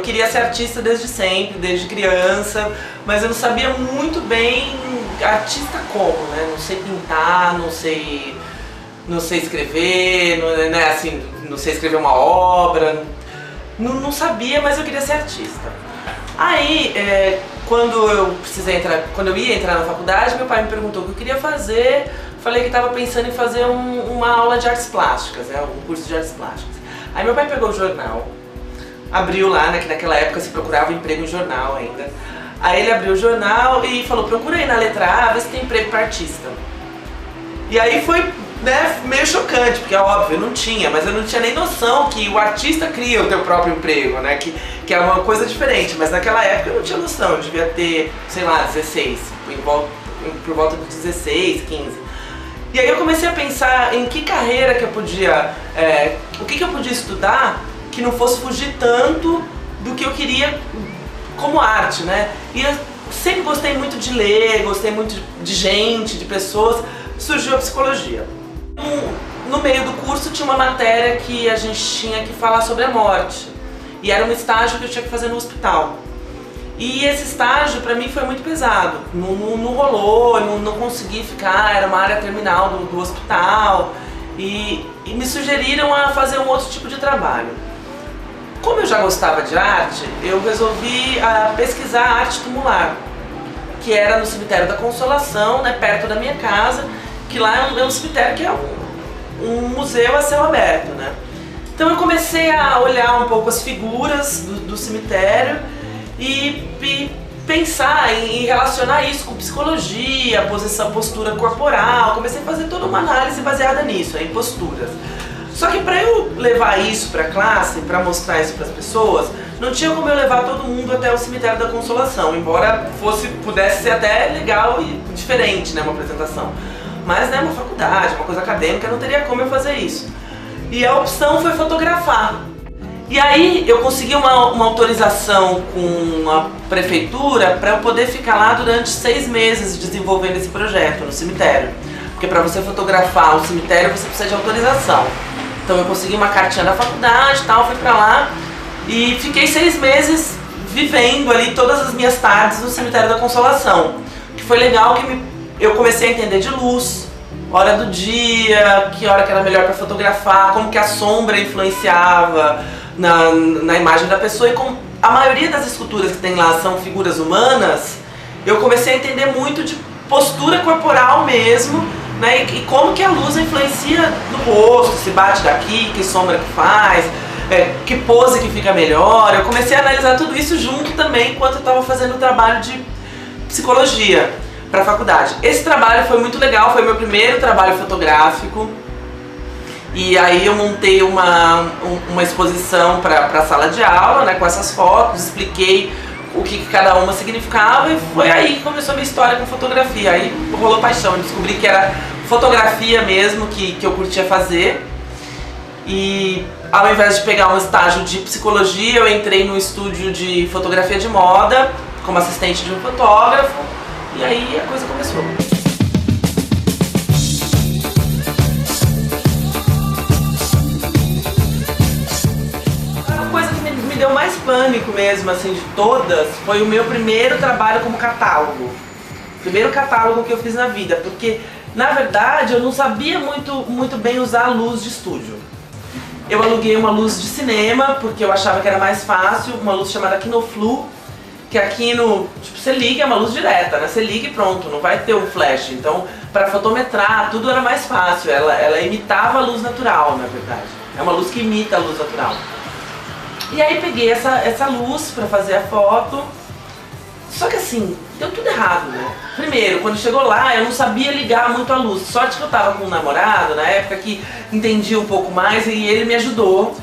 queria ser artista desde sempre, desde criança, mas eu não sabia muito bem artista como, né? Não sei pintar, não sei escrever, né? Assim, não sei escrever uma obra, não sabia, mas eu queria ser artista. Aí, quando eu ia entrar na faculdade, meu pai me perguntou o que eu queria fazer. Falei que estava pensando em fazer uma aula de artes plásticas, né, um curso de artes plásticas. Aí meu pai pegou o jornal, abriu lá, né, que naquela época se procurava emprego em jornal ainda. Aí ele abriu o jornal e falou, procura aí na letra A, vê se tem emprego para artista. E aí foi, né, meio chocante, porque é óbvio, não tinha, mas eu não tinha nem noção que o artista cria o teu próprio emprego, né, que é uma coisa diferente, mas naquela época eu não tinha noção, eu devia ter, sei lá, 16, por volta dos 16, 15. E aí eu comecei a pensar em que carreira que eu podia, o que eu podia estudar que não fosse fugir tanto do que eu queria como arte, né? E eu sempre gostei muito de ler, gostei muito de gente, de pessoas, surgiu a psicologia. No meio do curso tinha uma matéria que a gente tinha que falar sobre a morte. E era um estágio que eu tinha que fazer no hospital. E esse estágio pra mim foi muito pesado, não rolou, não consegui ficar, era uma área terminal do hospital e me sugeriram a fazer um outro tipo de trabalho. Como eu já gostava de arte, eu resolvi pesquisar arte tumular, que era no cemitério da Consolação, né, perto da minha casa, que lá é um cemitério que é um museu a céu aberto, né. Então eu comecei a olhar um pouco as figuras do cemitério e pensar em relacionar isso com psicologia, postura corporal. Comecei a fazer toda uma análise baseada nisso, em posturas. Só que para eu levar isso para a classe, para mostrar isso para as pessoas, não tinha como eu levar todo mundo até o cemitério da Consolação, embora pudesse ser até legal e diferente, né, uma apresentação. Mas, né, uma faculdade, uma coisa acadêmica, não teria como eu fazer isso. E a opção foi fotografar. E aí eu consegui uma autorização com a prefeitura para eu poder ficar lá durante 6 meses desenvolvendo esse projeto no cemitério. Porque para você fotografar o cemitério você precisa de autorização. Então eu consegui uma cartinha da faculdade e tal, fui para lá e fiquei 6 meses vivendo ali todas as minhas tardes no cemitério da Consolação. Que foi legal, que eu comecei a entender de luz, hora do dia, que hora que era melhor para fotografar, como que a sombra influenciava na imagem da pessoa. E como a maioria das esculturas que tem lá são figuras humanas, eu comecei a entender muito de postura corporal mesmo, né, e como que a luz influencia no rosto, se bate daqui, que sombra que faz, que pose que fica melhor. Eu comecei a analisar tudo isso junto também enquanto eu estava fazendo o trabalho de psicologia para a faculdade. Esse trabalho foi muito legal, foi meu primeiro trabalho fotográfico. E aí eu montei uma exposição para a sala de aula, né, com essas fotos, expliquei o que cada uma significava e foi aí que começou a minha história com fotografia. Aí rolou paixão, eu descobri que era fotografia mesmo que eu curtia fazer. E ao invés de pegar um estágio de psicologia, eu entrei no estúdio de fotografia de moda como assistente de um fotógrafo e aí a coisa começou. Me deu mais pânico mesmo, assim, de todas, foi o meu primeiro trabalho como catálogo. Primeiro catálogo que eu fiz na vida, porque, na verdade, eu não sabia muito bem usar a luz de estúdio. Eu aluguei uma luz de cinema, porque eu achava que era mais fácil, uma luz chamada Kinoflu, que aqui no... tipo, você liga, é uma luz direta, né? Você liga e pronto, não vai ter um flash. Então, para fotometrar, tudo era mais fácil, ela imitava a luz natural, na verdade. É uma luz que imita a luz natural. E aí peguei essa luz pra fazer a foto, só que assim, deu tudo errado, né? Primeiro, quando chegou lá, eu não sabia ligar muito a luz. Sorte que eu tava com um namorado na época que entendia um pouco mais e ele me ajudou.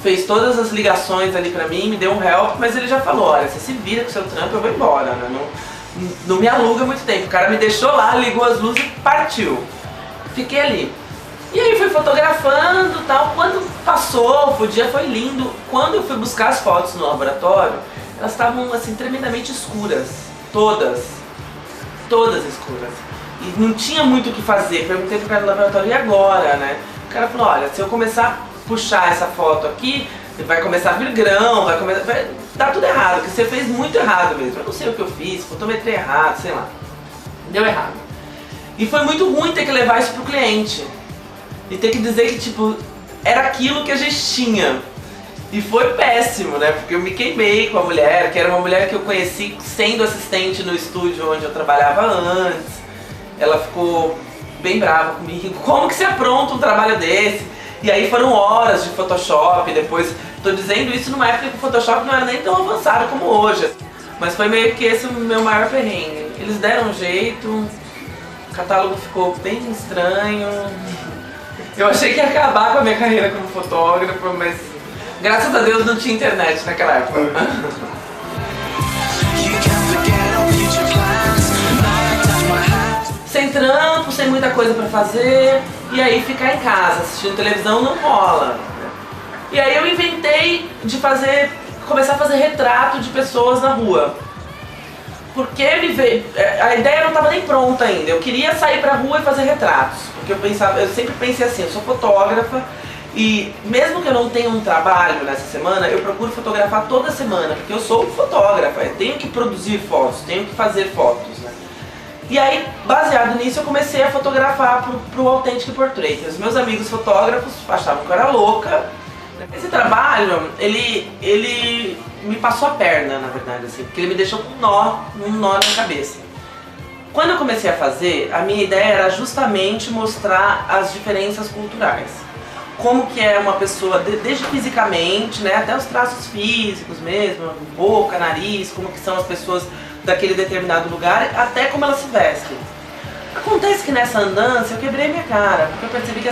Fez todas as ligações ali pra mim, me deu um help, mas ele já falou, olha, você se vira com o seu trampo, eu vou embora, né? Não me aluga muito tempo. O cara me deixou lá, ligou as luzes e partiu. Fiquei ali. E aí fui fotografando e tal, quando passou, o dia foi lindo. Quando eu fui buscar as fotos no laboratório, elas estavam assim tremendamente escuras, todas escuras. E não tinha muito o que fazer, perguntei pro cara do laboratório, e agora, né? O cara falou, olha, se eu começar a puxar essa foto aqui, vai começar a vir grão, vai dar tudo errado, porque você fez muito errado mesmo. Eu não sei o que eu fiz, fotometrei errado, sei lá. Deu errado. E foi muito ruim ter que levar isso pro cliente. E ter que dizer que, tipo, era aquilo que a gente tinha. E foi péssimo, né? Porque eu me queimei com a mulher, que era uma mulher que eu conheci sendo assistente no estúdio onde eu trabalhava antes. Ela ficou bem brava comigo. Como que você apronta um trabalho desse? E aí foram horas de Photoshop, depois... Tô dizendo isso numa época que o Photoshop não era nem tão avançado como hoje. Mas foi meio que esse o meu maior perrengue. Eles deram um jeito, o catálogo ficou bem estranho. Eu achei que ia acabar com a minha carreira como fotógrafo, mas graças a Deus não tinha internet naquela época. Sem trampo, sem muita coisa pra fazer, e aí ficar em casa assistindo televisão não rola. E aí eu inventei de começar a fazer retrato de pessoas na rua. Porque a ideia não estava nem pronta ainda, eu queria sair pra rua e fazer retratos. Porque eu sempre pensei assim, eu sou fotógrafa e mesmo que eu não tenha um trabalho nessa semana, eu procuro fotografar toda semana, porque eu sou fotógrafa, eu tenho que produzir fotos, tenho que fazer fotos, né? E aí, baseado nisso, eu comecei a fotografar pro Authentic Portrait. Os meus amigos fotógrafos achavam que eu era louca. Esse trabalho, ele me passou a perna, na verdade, assim, porque ele me deixou com um nó na cabeça. Quando eu comecei a fazer, a minha ideia era justamente mostrar as diferenças culturais. Como que é uma pessoa, desde fisicamente, né, até os traços físicos mesmo, boca, nariz, como que são as pessoas daquele determinado lugar, até como elas se vestem. Acontece que nessa andança eu quebrei minha cara, porque eu percebi que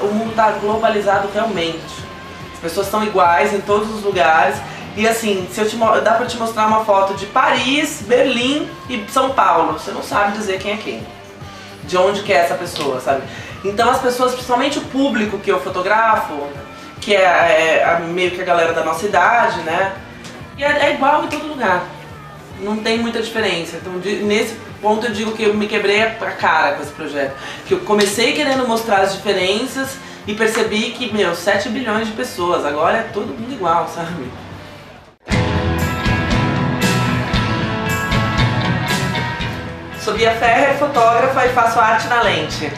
o mundo está globalizado realmente. As pessoas são iguais em todos os lugares. E assim, dá pra te mostrar uma foto de Paris, Berlim e São Paulo, você não sabe dizer quem é quem. De onde que é essa pessoa, sabe? Então as pessoas, principalmente o público que eu fotografo, que é meio que a galera da nossa idade, né? E é igual em todo lugar. Não tem muita diferença. Então nesse ponto eu digo que eu me quebrei a cara com esse projeto. Que eu comecei querendo mostrar as diferenças e percebi que, 7 bilhões de pessoas, agora é todo mundo igual, sabe? Sou Bia Ferrer, fotógrafa e faço arte na lente.